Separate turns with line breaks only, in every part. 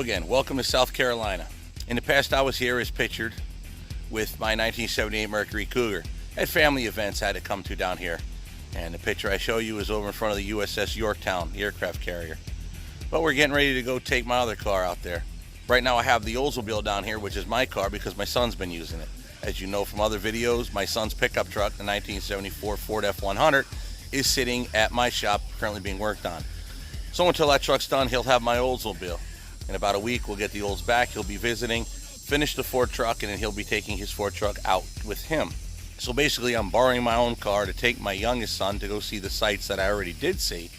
again, welcome to South Carolina. In the past I was here as pictured with my 1978 Mercury Cougar. At family events I had to come to down here. And the picture I show you is over in front of the USS Yorktown, the aircraft carrier. But we're getting ready to go take my other car out there. Right now I have the Oldsmobile down here, which is my car because my son's been using it. As you know from other videos, my son's pickup truck, the 1974 Ford F100, is sitting at my shop, currently being worked on. So until that truck's done, he'll have my Oldsmobile. In about a week, we'll get the Olds back. He'll be visiting, finish the Ford truck, and then he'll be taking his Ford truck out with him. So basically, I'm borrowing my own car to take my youngest son to go see the sites that I already did see.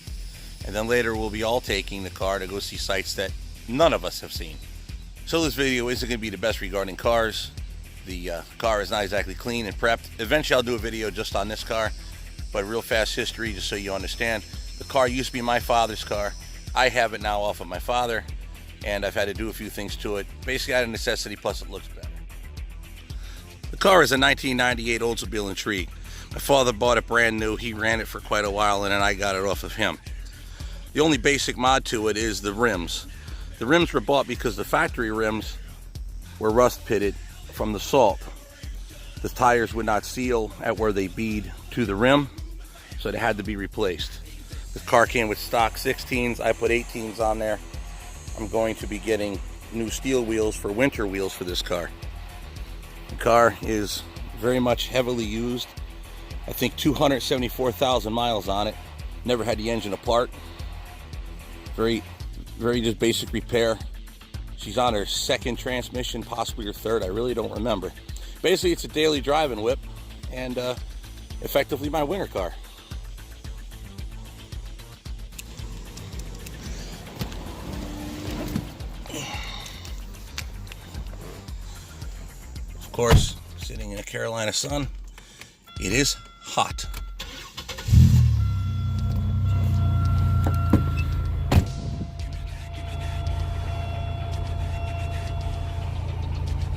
And then later, we'll be all taking the car to go see sites that none of us have seen. So this video isn't going to be the best regarding cars. The car is not exactly clean and prepped. Eventually, I'll do a video just on this car. But real fast history, just so you understand. The car used to be my father's car. I have it now off of my father. And I've had to do a few things to it. Basically out of necessity, plus it looks better. The car is a 1998 Oldsmobile Intrigue. My father bought it brand new. He ran it for quite a while, and then I got it off of him. The only basic mod to it is the rims. The rims were bought because the factory rims were rust pitted from the salt. The tires would not seal at where they bead to the rim, so they had to be replaced. The car came with stock 16s. I put 18s on there. I'm going to be getting new steel wheels for winter wheels for this car. The car is very much heavily used. I think 274,000 miles on it. Never had the engine apart. Very just basic repair. She's on her second transmission, possibly her third. I really don't remember. Basically, it's a daily driving whip and effectively my winter car. Of course, sitting in a Carolina sun, it is hot.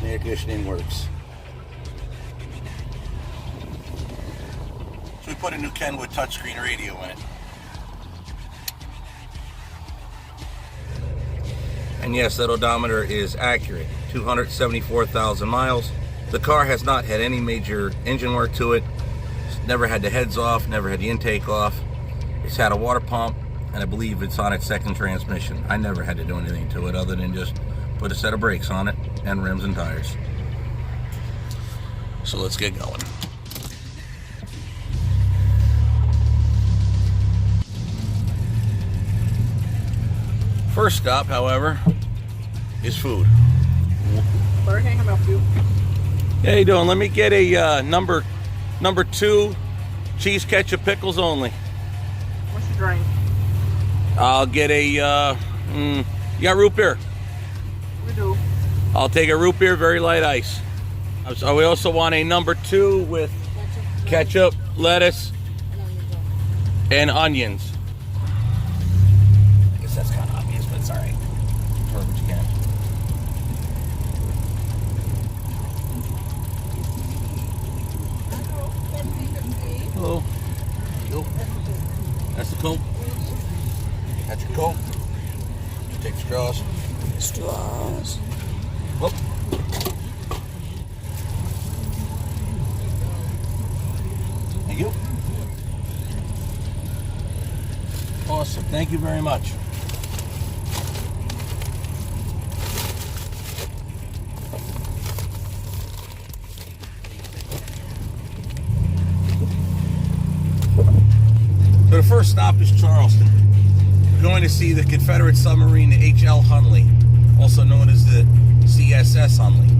The air conditioning works. So we put a new Kenwood touchscreen radio in it. And yes, that odometer is accurate. 274,000 miles. The car has not had any major engine work to it. It's never had the heads off, never had the intake off. It's had a water pump, and I believe it's on its second transmission. I never had to do anything to it other than just put a set of brakes on it and rims and tires. So let's get going. First stop, however, is food.
Burger King, how about you?
How you doing? Let me get a number 2 cheese, ketchup, pickles only.
What's your drink?
I'll get a you got root beer?
We do.
I'll take a root beer, very light ice. So we also want a number 2 with ketchup, lettuce, and onions. I guess that's kind of obvious, but it's all right. Try what you can. Hello. Yo. That's the Coke. That's your Coke. You take the straws.
Straws.
Whoop. Thank you. Awesome. Thank you very much. So the first stop is Charleston. We're going to see the Confederate submarine, the H.L. Hunley, also known as the CSS Hunley.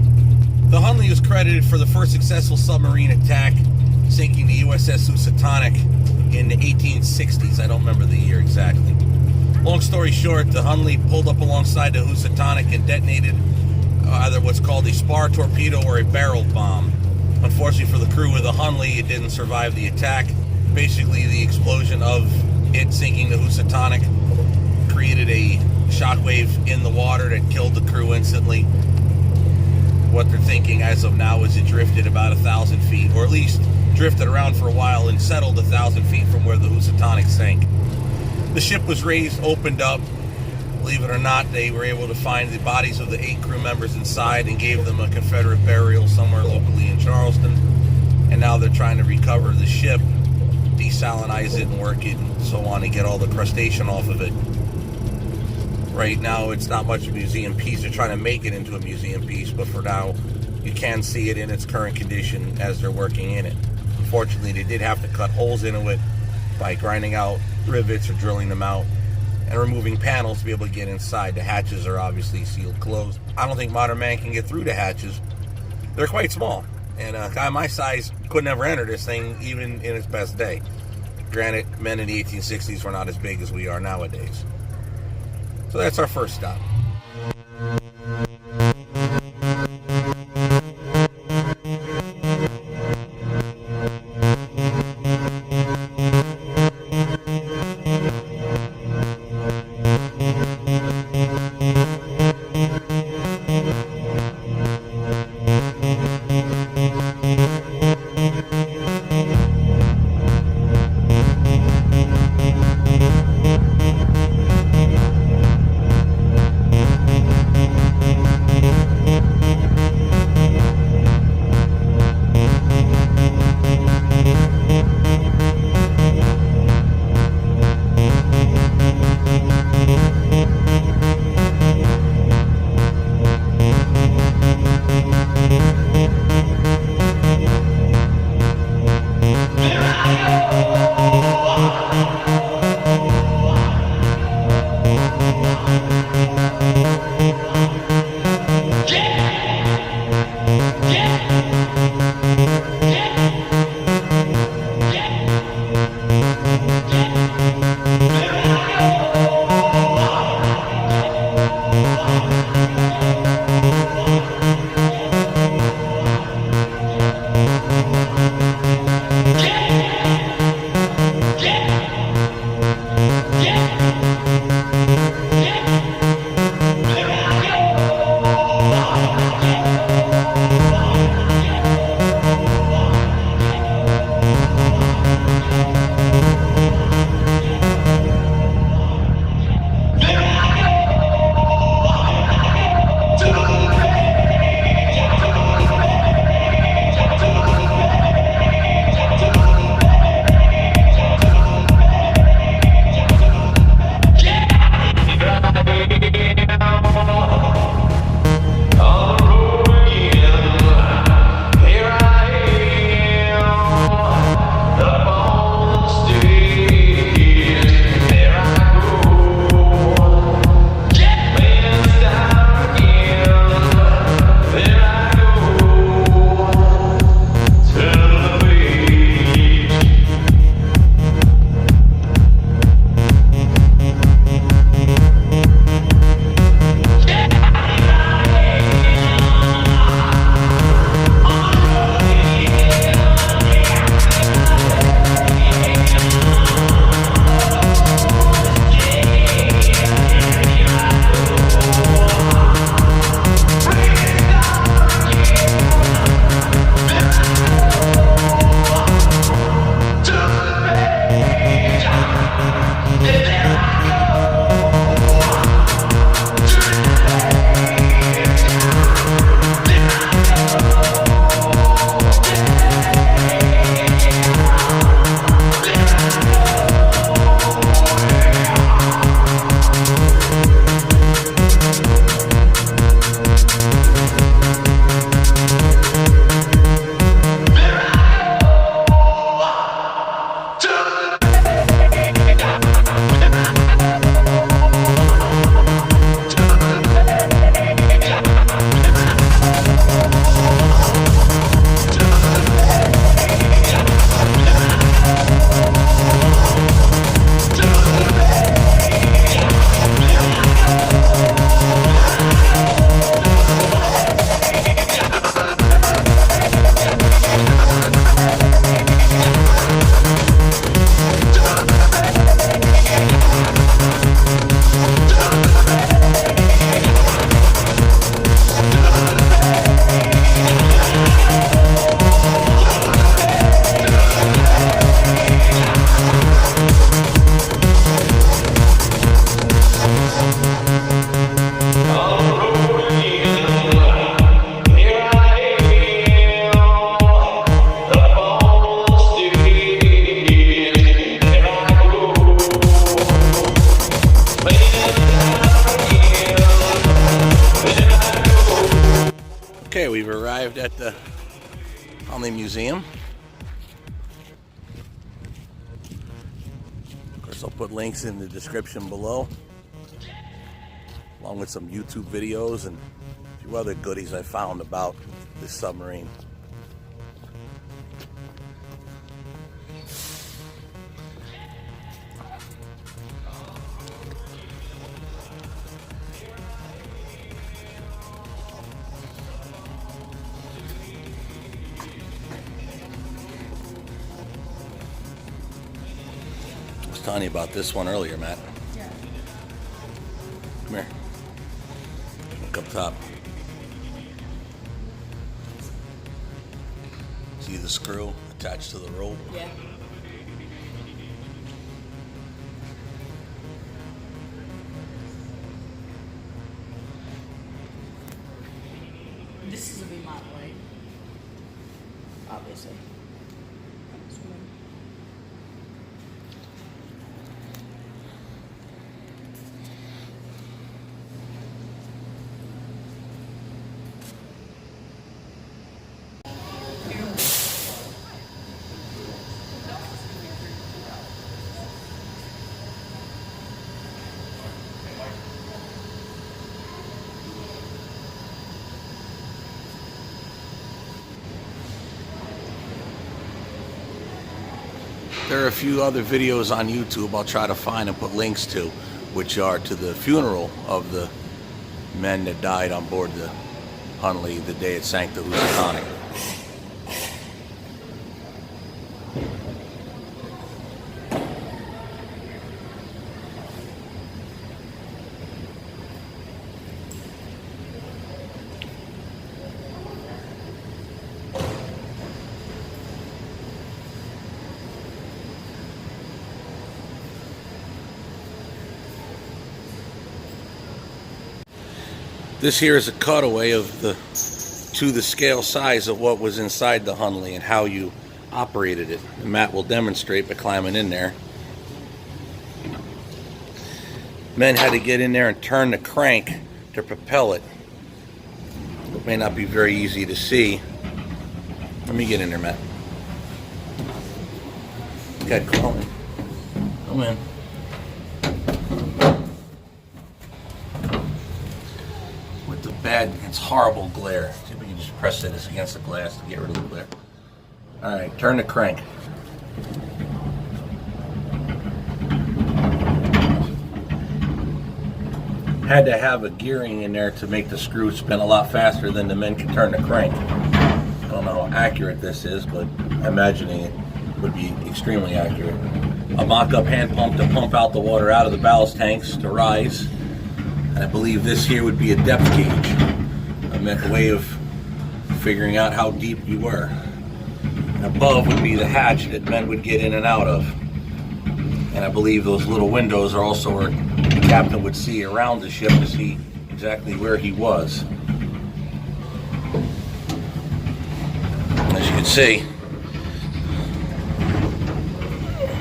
The Hunley was credited for the first successful submarine attack, sinking the USS Housatonic in the 1860s. I don't remember the year exactly. Long story short, the Hunley pulled up alongside the Housatonic and detonated either what's called a spar torpedo or a barrel bomb. Unfortunately for the crew of the Hunley, it didn't survive the attack. Basically, the explosion of it sinking the Housatonic created a shockwave in the water that killed the crew instantly. What they're thinking as of now is it drifted about 1,000 feet, or at least drifted around for a while and settled 1,000 feet from where the Housatonic sank. The ship was raised, opened up, Believe it or not, they were able to find the bodies of the 8 crew members inside and gave them a Confederate burial somewhere locally in Charleston. And now they're trying to recover the ship, desalinize it and work it and so on, and get all the crustacean off of it. Right now, it's not much of a museum piece. They're trying to make it into a museum piece, but for now, you can see it in its current condition as they're working in it. Unfortunately, they did have to cut holes into it by grinding out rivets or drilling them out and removing panels to be able to get inside. The hatches are obviously sealed closed. I don't think modern man can get through the hatches. They're quite small, and a guy my size could never enter this thing even in its best day. Granted, men in the 1860s were not as big as we are nowadays. So that's our first stop. we've arrived at the Hunley Museum. Of course, I'll put links in the description below, along with some YouTube videos and a few other goodies I found about this submarine. I was telling you about this one earlier, Matt.
Yeah.
Come here. Look up top. See the screw attached to the rope?
Yeah. This is a Vermont way. Obviously.
There are a few other videos on YouTube I'll try to find and put links to, which are to the funeral of the men that died on board the Hunley the day it sank the Housatonic. This here is a cutaway of the to the scale size of what was inside the Hunley and how you operated it. And Matt will demonstrate by climbing in there. Men had to get in there and turn the crank to propel it. It may not be very easy to see. Let me get in there, Matt. Okay, come in. Bad, it's horrible glare. See if we can just press this against the glass to get rid of the glare. Alright, turn the crank. Had to have a gearing in there to make the screw spin a lot faster than the men could turn the crank. I don't know how accurate this is, but imagining it would be extremely accurate. A mock-up hand pump to pump out the water out of the ballast tanks to rise. And I believe this here would be a depth gauge, a way of figuring out how deep you were. And above would be the hatch that men would get in and out of. And I believe those little windows are also where the captain would see around the ship to see exactly where he was. As you can see,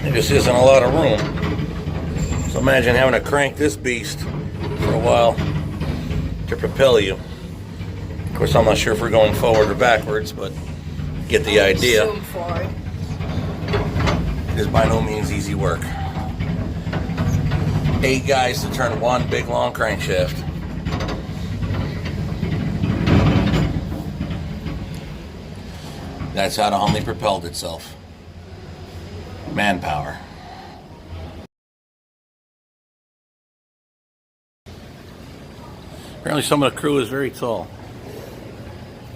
there just isn't a lot of room. So imagine having to crank this beast for a while to propel you. Of course, I'm not sure if we're going forward or backwards, but get the idea. It is by no means easy work. 8 guys to turn one big long crankshaft. That's how the Hunley propelled itself. Manpower. Apparently some of the crew is very tall,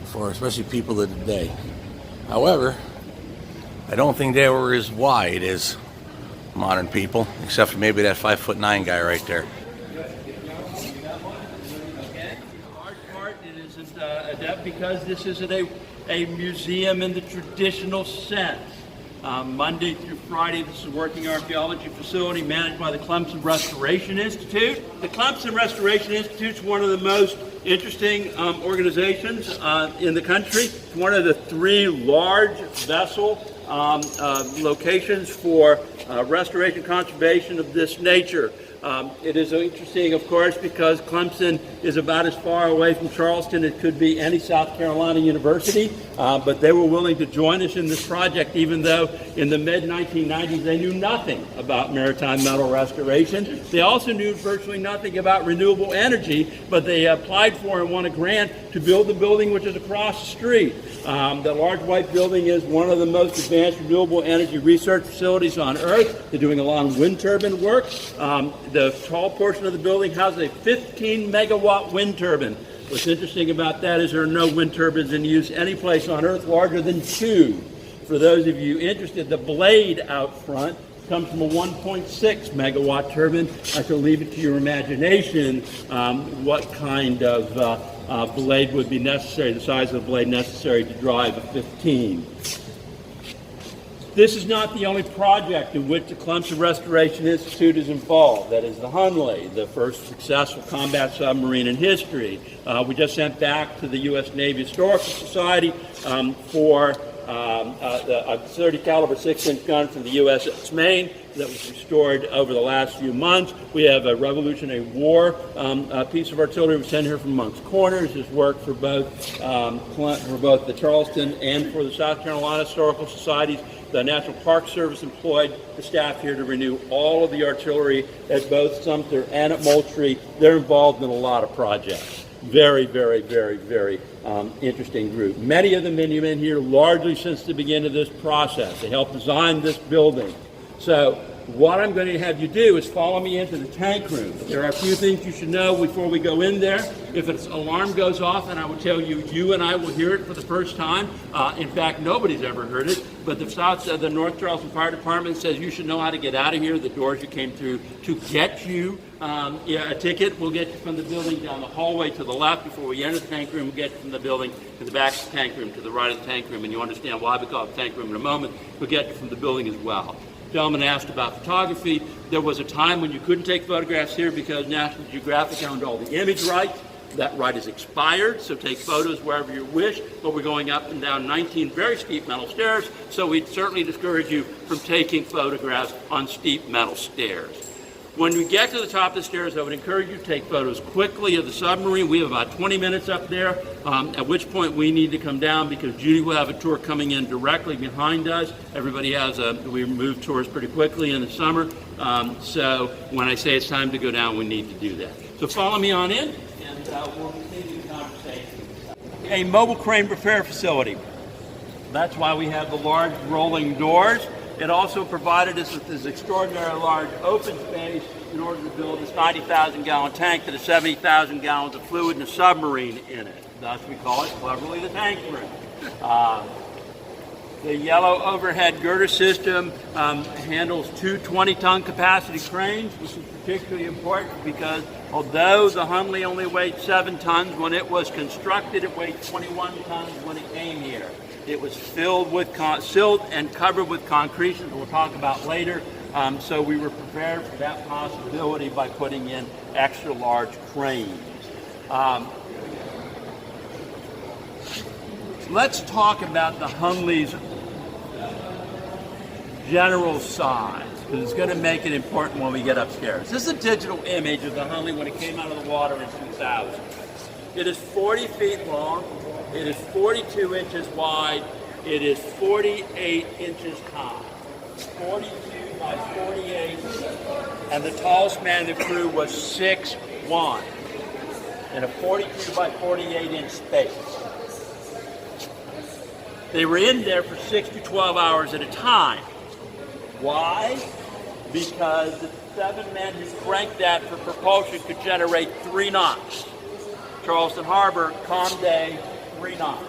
for especially people of the day. However, I don't think they were as wide as modern people, except for maybe that 5'9" guy right there.
Large part it isn't adept because this isn't a museum in the traditional sense. Monday through Friday, this is a working archaeology facility managed by the Clemson Restoration Institute. The Clemson Restoration Institute is one of the most interesting organizations in the country. It's one of the 3 large vessel locations for restoration conservation of this nature. It is interesting, of course, because Clemson is about as far away from Charleston as could be any South Carolina university, but they were willing to join us in this project, even though in the mid-1990s they knew nothing about maritime metal restoration. They also knew virtually nothing about renewable energy, but they applied for and won a grant to build the building which is across the street. The large white building is one of the most advanced renewable energy research facilities on Earth. They're doing a lot of wind turbine work. The tall portion of the building houses a 15 megawatt wind turbine. What's interesting about that is there are no wind turbines in use any place on Earth larger than 2. For those of you interested, the blade out front comes from a 1.6 megawatt turbine. I shall leave it to your imagination what kind of blade would be necessary, the size of the blade necessary to drive a 15. This is not the only project in which the Clemson Restoration Institute is involved. That is the Hunley, the first successful combat submarine in history. We just sent back to the U.S. Navy Historical Society for a 30 caliber 6-inch gun from the USS Maine that was restored over the last few months. We have a Revolutionary War piece of artillery we sent here from Moncks Corners. This worked for both the Charleston and for the South Carolina Historical Societies. The National Park Service employed the staff here to renew all of the artillery at both Sumter and at Moultrie. They're involved in a lot of projects. Very, very, very, very interesting group. Many of them have been here largely since the beginning of this process. They helped design this building. So what I'm going to have you do is follow me into the tank room. There are a few things you should know before we go in there. If an alarm goes off, and I will tell you, you and I will hear it for the first time. In fact, nobody's ever heard it. But the North Charleston Fire Department says you should know how to get out of here. The doors you came through to get you a ticket. We'll get you from the building down the hallway to the left before we enter the tank room. We'll get you from the building to the back of the tank room to the right of the tank room. And you understand why we call it the tank room in a moment. We'll get you from the building as well. Gentleman asked about photography. There was a time when you couldn't take photographs here because National Geographic owned all the image rights. That right is expired, so take photos wherever you wish, but we're going up and down 19 very steep metal stairs, so we'd certainly discourage you from taking photographs on steep metal stairs. When we get to the top of the stairs, I would encourage you to take photos quickly of the submarine. We have about 20 minutes up there, at which point we need to come down because Judy will have a tour coming in directly behind us. Everybody we move tours pretty quickly in the summer, so when I say it's time to go down, we need to do that. So follow me on in, and we'll continue the conversation. A mobile crane repair facility. That's why we have the large rolling doors. It also provided us with this extraordinary large open space in order to build this 90,000 gallon tank that has 70,000 gallons of fluid and a submarine in it. Thus we call it cleverly the tank room. The yellow overhead girder system handles 2 20-ton capacity cranes, which is particularly important because although the Hunley only weighed 7 tons when it was constructed, it weighed 21 tons when it came here. It was filled and covered with concrete, that we'll talk about later. So we were prepared for that possibility by putting in extra large cranes. Let's talk about the Hunley's general size, because it's going to make it important when we get upstairs. This is a digital image of the Hunley when it came out of the water in 2000. It is 40 feet long. It is 42 inches wide. It is 48 inches high. 42 by 48. And the tallest man in the crew was 6'1" in a 42 by 48 inch space. They were in there for 6 to 12 hours at a time. Why? Because the 7 men who cranked that for propulsion could generate 3 knots. Charleston Harbor, calm day, 3 knots.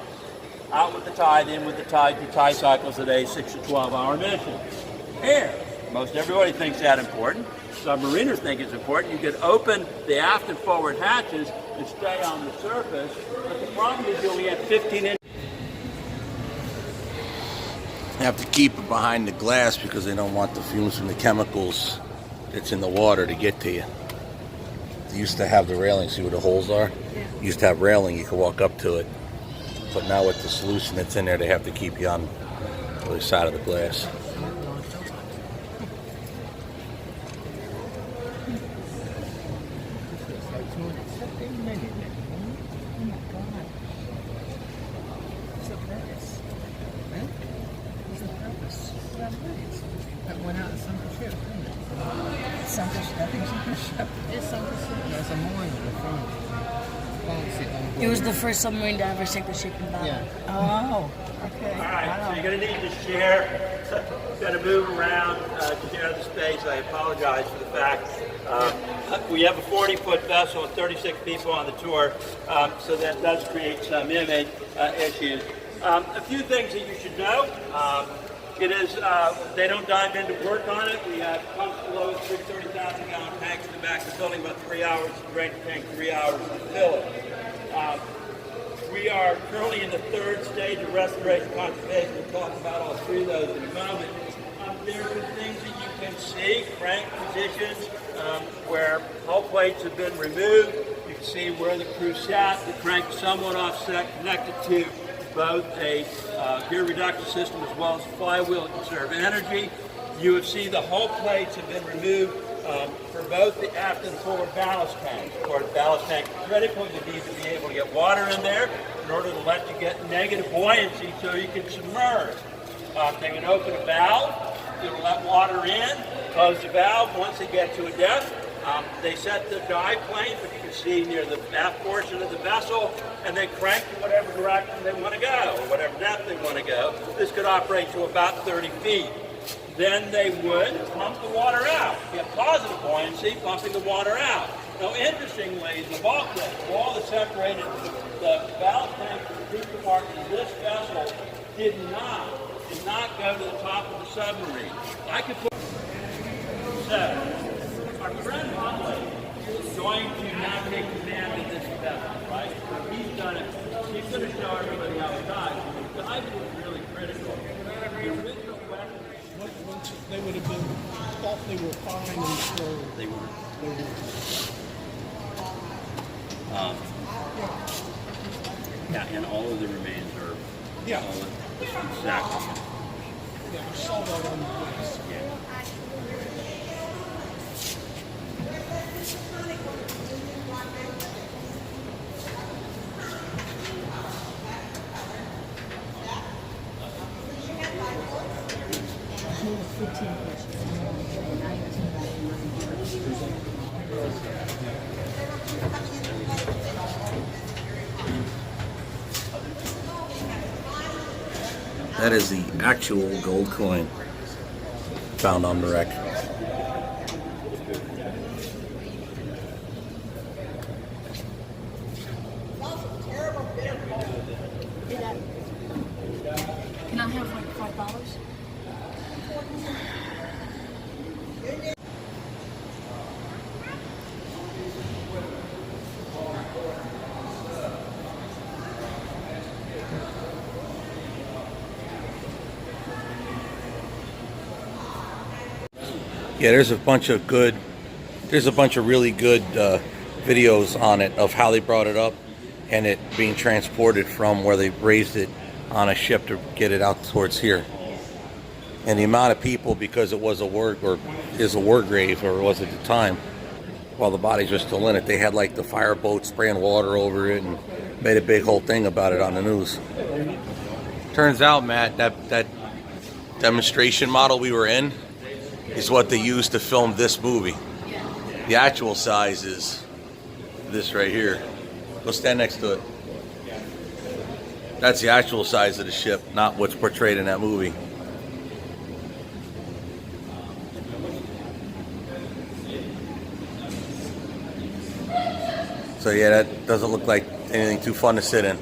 Out with the tide, in with the tide, 2 tide cycles a day, 6 to 12 hour mission. Here, most everybody thinks that important. Submariners think it's important. You could open the aft and forward hatches and stay on the surface, but the problem is you only have 15 inches.
You have to keep it behind the glass because they don't want the fumes from the chemicals that's in the water to get to you. They used to have the railing, see where the holes are? Yeah. You used to have railing, you could walk up to it. But now with the solution that's in there, they have to keep you on other side of the glass.
That went out and sunk the ship, didn't it? Sunk the ship. I think sunk the ship. It sunk the ship. There's a mooring in the front.
It was the first submarine to ever sink the ship in battle.
Yeah.
Oh, okay.
All right, so you're going to need this chair. Going to move around to share the space. I apologize for the fact we have a 40-foot vessel and 36 people on the tour, so that does create some image issues. A few things that you should know. It is, they don't dive into work on it. We have pumps below it, 30,000-gallon tanks in the back of the building, about 3 hours to drain the tank, 3 hours to fill it. We are currently in the third stage of restoration conservation. We'll talk about all three of those in a moment. There are things that you can see, crank positions, where hull plates have been removed. You can see where the crew sat, the crank somewhat offset, connected to both a gear reduction system as well as a flywheel to conserve energy. You would see the hull plates have been removed for both the aft and forward ballast tanks. Of course, ballast tank is critical. You need to be able to get water in there in order to let you get negative buoyancy so you can submerge. They can open a valve, it'll let water in, close the valve once they get to a depth. They set the dive plane, which you can see near the aft portion of the vessel, and they crank to whatever direction they want to go, or whatever depth they want to go. This could operate to about 30 feet. Then they would pump the water out. Get positive buoyancy, pumping the water out. Now, interestingly, the bulkhead, the wall that separated the ballast tank from the crew compartment of this vessel did not go to the top of the submarine. I could put so our friend Hunley is going to now take command of this vessel, right? So he's done it. He's going to show everybody how it dives. The diving was really critical. The original weapon.
They would have been thought they were fine until
They were. Yeah, and all of the remains are solid. This is exactly.
Yeah, I saw that on the glass.
Yeah.
That is the actual gold coin found on the wreck.
Can I have like $5?
Yeah, there's a bunch of really good videos on it of how they brought it up and it being transported from where they raised it on a ship to get it out towards here. And the amount of people, because it was a war, or is a war grave, or was at the time, while the bodies are still in it, they had like the fireboat spraying water over it and made a big whole thing about it on the news. Turns out, Matt, that demonstration model we were in is what they used to film this movie. The actual size is this right here. Go stand next to it. That's the actual size of the ship, not what's portrayed in that movie. So yeah, that doesn't look like anything too fun to sit in.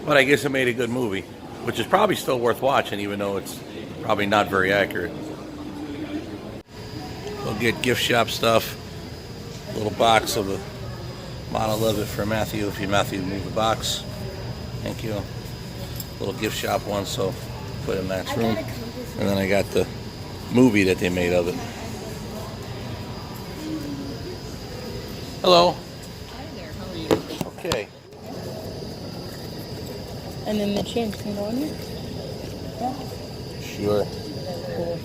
But I guess it made a good movie, which is probably still worth watching, even though it's probably not very accurate. We'll get gift shop stuff. A little box of a model of it for Matthew, if Matthew move the box. Thank you. Little gift shop one, so put it in Matt's room. And then I got the movie that they made of it. Hello.
Hi there, how are you?
Okay.
And then the chains can go in there?
that?
Sure.
Cool.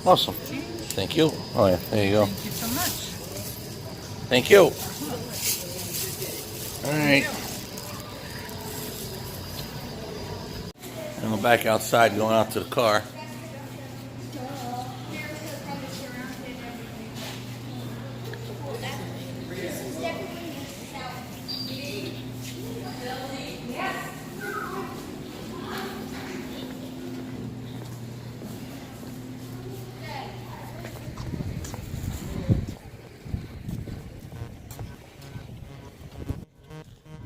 Awesome. Thank you. Oh yeah, there you go.
Thank you so much.
Thank you. All right. And we're back outside, going out to the car.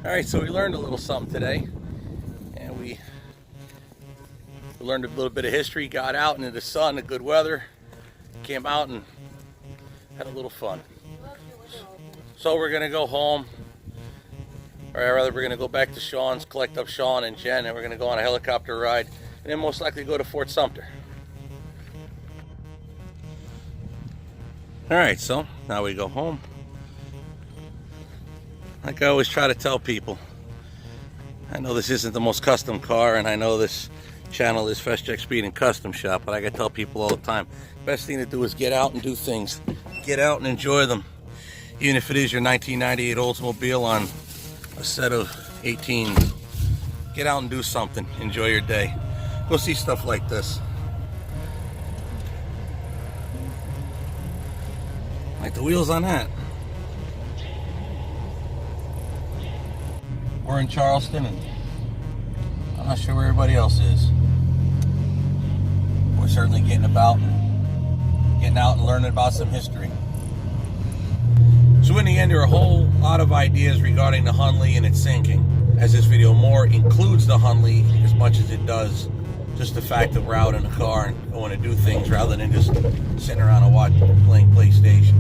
All right, so we learned a little something today, and we learned a little bit of history, got out into the sun, the good weather, came out and had a little fun. So we're gonna go home, or rather we're gonna go back to Sean's, collect up Sean and Jen, and we're gonna go on a helicopter ride, and then most likely go to Fort Sumter. All right, so now we go home. Like I always try to tell people, I know this isn't the most custom car, and I know this channel is Feszchak Speed and Custom Shop, but I gotta tell people all the time, best thing to do is get out and do things. Get out and enjoy them. Even if it is your 1998 Oldsmobile on a set of 18s. Get out and do something. Enjoy your day. Go see stuff like this. Like the wheels on that. We're in Charleston, and I'm not sure where everybody else is. We're certainly getting out and learning about some history. So in the end, there are a whole lot of ideas regarding the Hunley and its sinking, as this video more includes the Hunley as much as it does just the fact that we're out in the car and going to do things rather than just sitting around and playing PlayStation.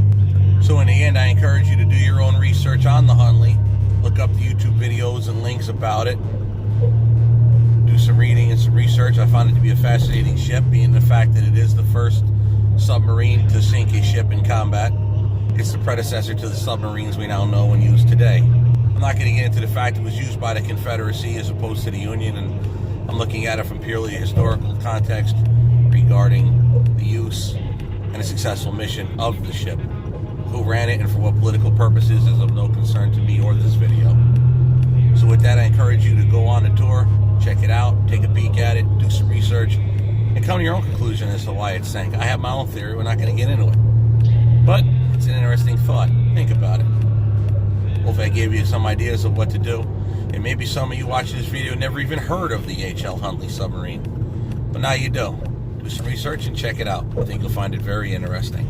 So in the end, I encourage you to do your own research on the Hunley. Look up the YouTube videos and links about it. Do some reading and some research. I found it to be a fascinating ship, being the fact that it is the first submarine to sink a ship in combat. It's the predecessor to the submarines we now know and use today. I'm not going to get into the fact it was used by the Confederacy as opposed to the Union, and I'm looking at it from purely a historical context regarding the use and a successful mission of the ship. Who ran it and for what political purposes is of no concern to me or this video. So with that, I encourage you to go on the tour, check it out, take a peek at it, do some research, and come to your own conclusion as to why it sank. I have my own theory. We're not going to get into it. But it's an interesting thought. Think about it. Hopefully I gave you some ideas of what to do. And maybe some of you watching this video never even heard of the H.L. Hunley submarine. But now you do. Do some research and check it out. I think you'll find it very interesting.